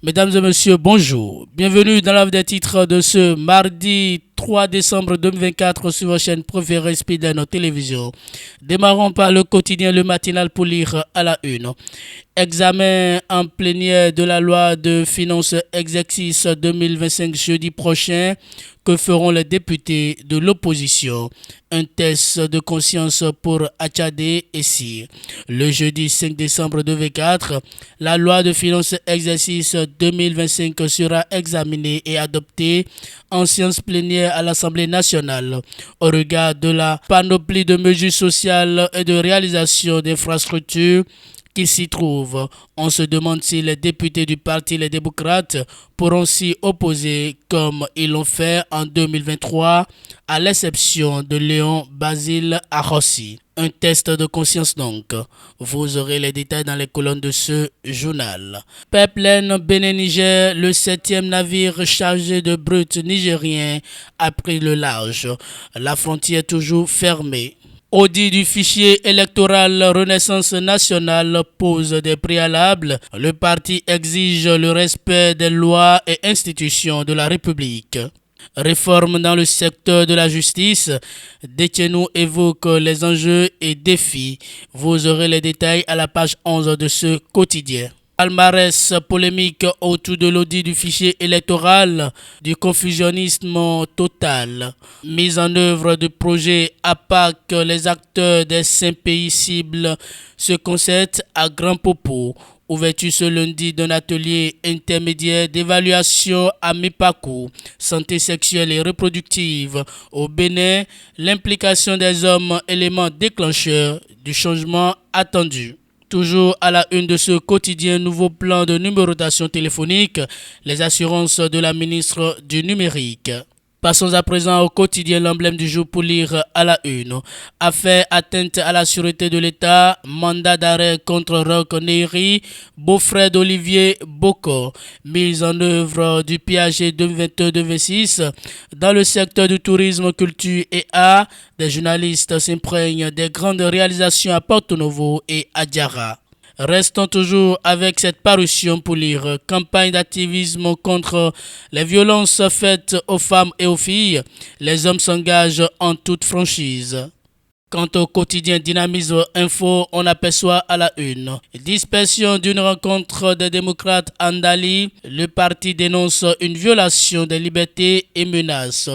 Mesdames et messieurs, bonjour. Bienvenue dans la des titres de ce mardi 3 décembre 2024 sur votre chaîne préférée Speedline Télévision. Démarrons par le quotidien Le Matinal pour lire à la une. Examen en plénière de la loi de finances exercice 2025 jeudi prochain. Que feront les députés de l'opposition? Un test de conscience pour Achadé et Sir. Le jeudi 5 décembre 2024, la loi de finances exercice 2025 sera examinée et adoptée en séance plénière à l'Assemblée nationale. Au regard de la panoplie de mesures sociales et de réalisation d'infrastructures qui s'y trouvent, on se demande si les députés du Parti Les Démocrates pourront s'y opposer comme ils l'ont fait en 2023, à l'exception de Léon Basile Arrossi. Un test de conscience donc. Vous aurez les détails dans les colonnes de ce journal. Pipeline Bénin-Niger, le 7e navire chargé de brut nigérien a pris le large. La frontière toujours fermée. Audit du fichier électoral Renaissance nationale pose des préalables. Le parti exige le respect des lois et institutions de la République. Réforme dans le secteur de la justice. Détenu évoque les enjeux et défis. Vous aurez les détails à la page 11 de ce quotidien. Palmarès polémique autour de l'audit du fichier électoral, du confusionnisme total. Mise en œuvre du projet APAC, les acteurs des 5 pays cibles se concertent à grands propos. Ouverture ce lundi d'un atelier intermédiaire d'évaluation à mi-parcours, santé sexuelle et reproductive. Au Bénin, l'implication des hommes, élément déclencheur du changement attendu. Toujours à la une de ce quotidien, nouveau plan de numérotation téléphonique, les assurances de la ministre du numérique. Passons à présent au quotidien, l'emblème du jour pour lire à la une. Affaire atteinte à la sûreté de l'État, mandat d'arrêt contre Roch Neri, beau-frère d'Olivier Boko. Mise en œuvre du PAG 2022-2026 dans le secteur du tourisme, culture et art. Des journalistes s'imprègnent des grandes réalisations à Porto Novo et à Diarra. Restons toujours avec cette parution pour lire. Campagne d'activisme contre les violences faites aux femmes et aux filles. Les hommes s'engagent en toute franchise. Quant au quotidien Dynamisme Info, on aperçoit à la une. Dispersion d'une rencontre des démocrates en Dali. Le parti dénonce une violation des libertés et menace.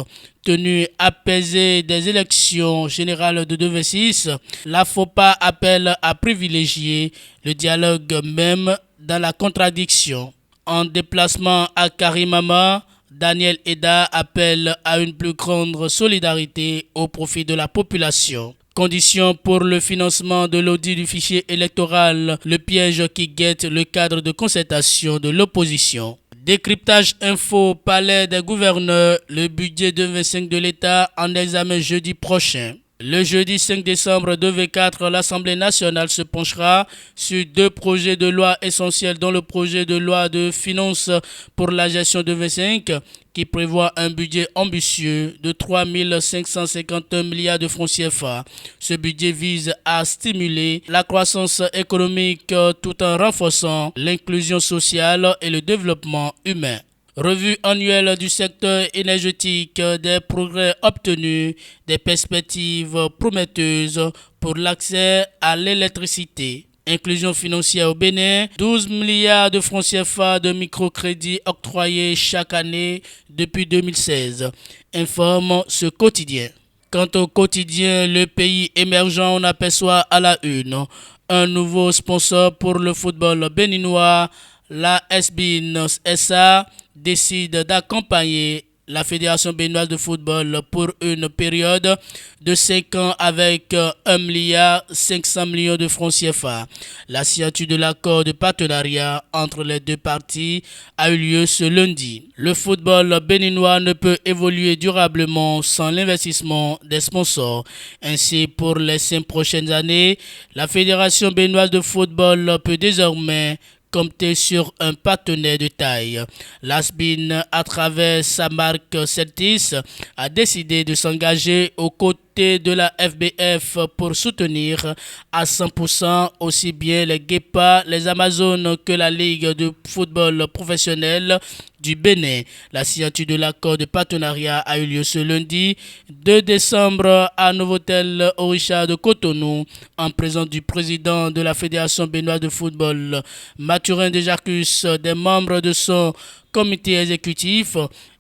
Tenue apaisée des élections générales de 2026, la FOPA appelle à privilégier le dialogue même dans la contradiction. En déplacement à Karimama, Daniel Eda appelle à une plus grande solidarité au profit de la population. Conditions pour le financement de l'audit du fichier électoral, le piège qui guette le cadre de concertation de l'opposition. Décryptage info, palais des gouverneurs, le budget 2025 de l'État en examen jeudi prochain. Le jeudi 5 décembre 2024, l'Assemblée nationale se penchera sur 2 projets de loi essentiels, dont le projet de loi de finances pour la gestion 2025 qui prévoit un budget ambitieux de 3 551 milliards de francs CFA. Ce budget vise à stimuler la croissance économique tout en renforçant l'inclusion sociale et le développement humain. Revue annuelle du secteur énergétique, des progrès obtenus, des perspectives prometteuses pour l'accès à l'électricité. Inclusion financière au Bénin, 12 milliards de francs CFA de microcrédits octroyés chaque année depuis 2016, informe ce quotidien. Quant au quotidien Le Pays émergent, on aperçoit à la une un nouveau sponsor pour le football béninois. La SBIN SA décide d'accompagner la Fédération béninoise de football pour une période de 5 ans avec 1 milliard 500 millions de francs CFA. La signature de l'accord de partenariat entre les deux parties a eu lieu ce lundi. Le football béninois ne peut évoluer durablement sans l'investissement des sponsors. Ainsi, pour les 5 prochaines années, la Fédération béninoise de football peut désormais compter sur un partenaire de taille. L'ASBIN, à travers sa marque Celtis, a décidé de s'engager aux côtés volonté de la FBF pour soutenir à 100% aussi bien les Guépas, les Amazones que la Ligue de football professionnel du Bénin. La signature de l'accord de partenariat a eu lieu ce lundi 2 décembre à Novotel Orisha de Cotonou en présence du président de la Fédération béninoise de football, Mathurin Dejarcus, des membres de son comité exécutif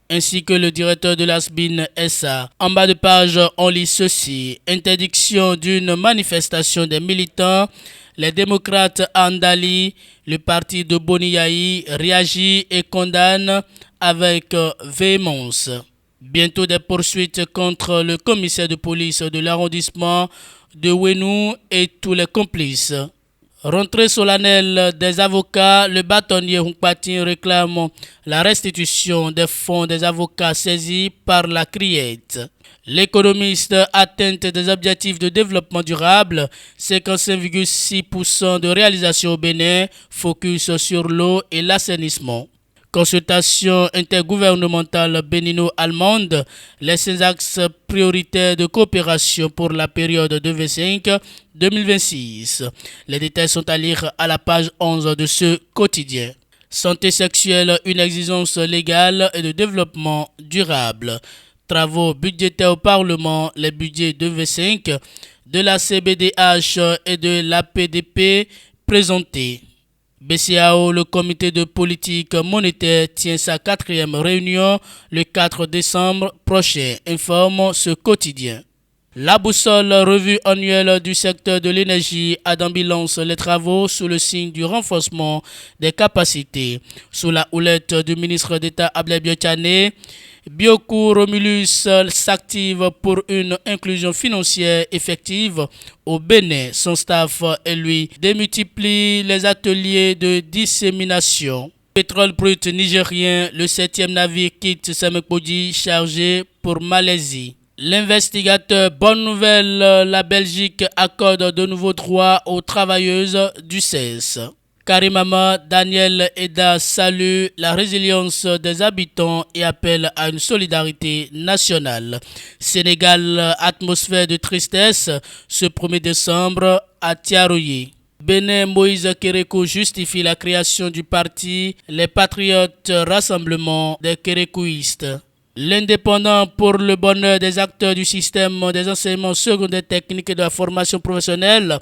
ainsi que le directeur de l'ASBIN SA. En bas de page, on lit ceci. Interdiction d'une manifestation des militants. Les démocrates Andali, le parti de Boniaï, réagit et condamne avec véhémence. Bientôt des poursuites contre le commissaire de police de l'arrondissement de Ouénou et tous les complices. Rentrée solennelle des avocats, le bâtonnier Hunkpatin réclame la restitution des fonds des avocats saisis par la criette. L'économiste atteinte des objectifs de développement durable, 55,6% de réalisation au Bénin, focus sur l'eau et l'assainissement. Consultation intergouvernementale bénino-allemande, les 5 axes prioritaires de coopération pour la période 2025-2026. Les détails sont à lire à la page 11 de ce quotidien. Santé sexuelle, une exigence légale et de développement durable. Travaux budgétaires au Parlement, les budgets 2025 de la CBDH et de l'APDP présentés. BCAO, le comité de politique monétaire, tient sa 4e réunion le 4 décembre prochain, informe ce quotidien. La boussole revue annuelle du secteur de l'énergie a d'ambulance les travaux sous le signe du renforcement des capacités. Sous la houlette du ministre d'État Ablaye Biotchané, Biocourt Romulus s'active pour une inclusion financière effective au Bénin. Son staff et lui démultiplie les ateliers de dissémination. Pétrole brut nigérien, le 7e navire quitte Semekpodi chargé pour Malaisie. L'investigateur, bonne nouvelle, la Belgique accorde de nouveaux droits aux travailleuses du CES. Karimama Daniel Eda salue la résilience des habitants et appelle à une solidarité nationale. Sénégal, atmosphère de tristesse ce 1er décembre à Tiaroye. Bénin, Moïse Kérékou justifie la création du parti Les Patriotes Rassemblement des Kérékouistes. L'indépendant pour le bonheur des acteurs du système des enseignements secondaires techniques et de la formation professionnelle,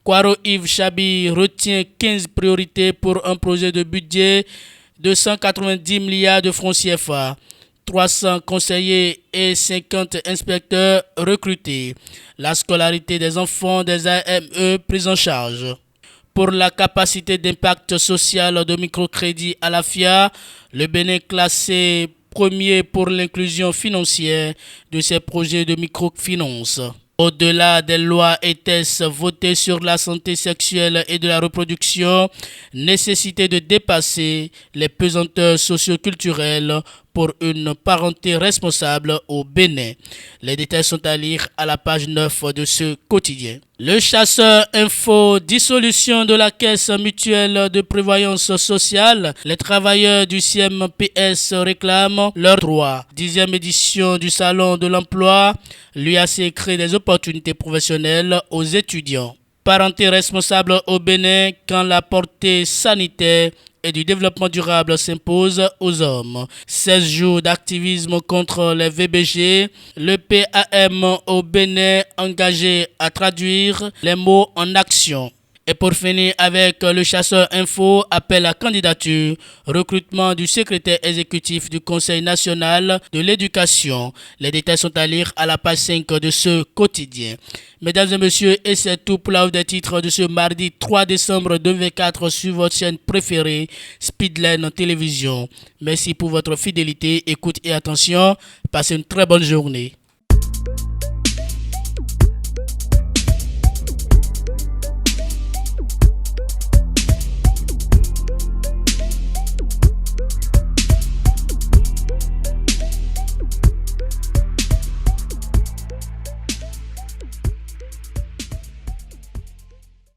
Kwaro Yves Chabi retient 15 priorités pour un projet de budget de 190 milliards de francs CFA. 300 conseillers et 50 inspecteurs recrutés. La scolarité des enfants des AME prise en charge. Pour la capacité d'impact social de microcrédit à la FIA, le Bénin classé premier pour l'inclusion financière de ces projets de microfinance. Au-delà des lois et tests votés sur la santé sexuelle et de la reproduction, nécessité de dépasser les pesanteurs socioculturelles pour une parenté responsable au Bénin. Les détails sont à lire à la page 9 de ce quotidien. Le chasseur info, dissolution de la caisse mutuelle de prévoyance sociale. Les travailleurs du CMPS réclament leurs droits. 10e édition du salon de l'emploi. L'UAC crée des opportunités professionnelles aux étudiants. Parenté responsable au Bénin quand la portée sanitaire et du développement durable s'impose aux hommes. 16 jours d'activisme contre les VBG. Le PAM au Bénin engagé à traduire les mots en action. Et pour finir avec le chasseur info, appel à candidature, recrutement du secrétaire exécutif du Conseil national de l'éducation. Les détails sont à lire à la page 5 de ce quotidien. Mesdames et messieurs, et c'est tout pour la des titres de ce mardi 3 décembre 2024 sur votre chaîne préférée, Speedline Télévision. Merci pour votre fidélité, écoute et attention. Passez une très bonne journée.